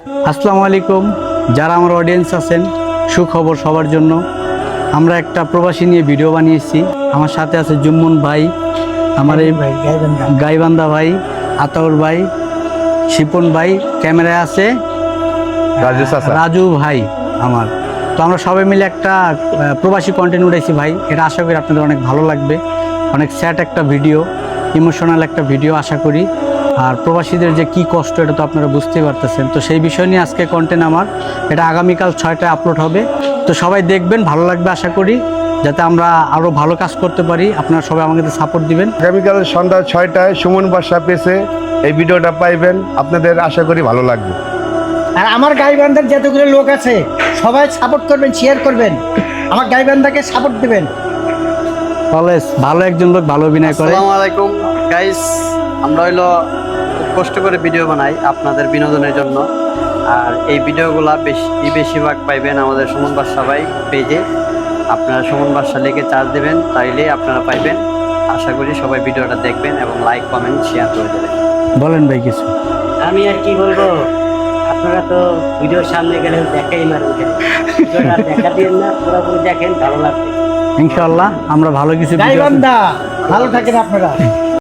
আসসালামু আলাইকুম। যারা আমার অডিয়েন্স আছেন, সুখবর সবার জন্য। আমরা একটা প্রবাসী নিয়ে ভিডিও বানিয়েছি। আমার সাথে আছে জুম্মন ভাই, আমার এই গাইবান্ধা ভাই, আতাউর ভাই, শিপন ভাই, ক্যামেরায় আছে রাজু ভাই আমার। তো আমরা সবাই মিলে একটা প্রবাসী কন্টেন্ট উঠেছি ভাই। এটা আশা করি আপনাদের অনেক ভালো লাগবে। অনেক স্যাড একটা ভিডিও, ইমোশনাল একটা ভিডিও আশা করি। আর প্রবাসীদের যে কি কষ্ট এটা তো আপনারা বুঝতেই পারতেছেন। তো সেই বিষয় নিয়ে আজকে কন্টেন্ট আমার। এটা আগামীকাল 6টায় আপলোড হবে। তো সবাই দেখবেন, ভালো লাগবে আশা করি, যাতে আমরা আরও ভালো কাজ করতে পারি। আপনারা সবাই আমাকে সাপোর্ট দিবেন। আগামীকাল সন্ধ্যা 6টায় সুমন বাসা পেজে এই ভিডিওটা পাইবেন। আপনাদের আশা করি ভালো লাগবে। আর আমার গাইবান্ধার যতগুলো লোক আছে সবাই সাপোর্ট করবেন, শেয়ার করবেন, আমার গাইবান্ধাকে সাপোর্ট দেবেন। অলওয়েজ ভালো একজন লোক ভালো অভিনয় করে। আসসালামু আলাইকুম গাইস, আমরা হইলো খুব কষ্ট করে ভিডিও বানাই আপনাদের বিনোদনের জন্য। আর এই ভিডিওগুলা বেশিরভাগ পাইবেন আমাদের সুমন বাদশা ভাই পেজে। আপনারা সুমন বাদশা লিখে চার্জ দেবেন, তাইলেই আপনারা পাইবেন। আশা করি সবাই ভিডিওটা দেখবেন এবং লাইক কমেন্ট শেয়ার করে দেবেন। বলেন ভাই কিছু। আমি আর কি বলবো, আপনারা তো ভিডিওর সামনে গেলে দেখাই মারবেন, ভিডিওটা দেখা দিন না, পুরোপুরি দেখেন, ভালো লাগবে ইনশাআল্লাহ আমরা ভালো কিছু video- গাইবান্ধা ভালো থাকেন আপনারা।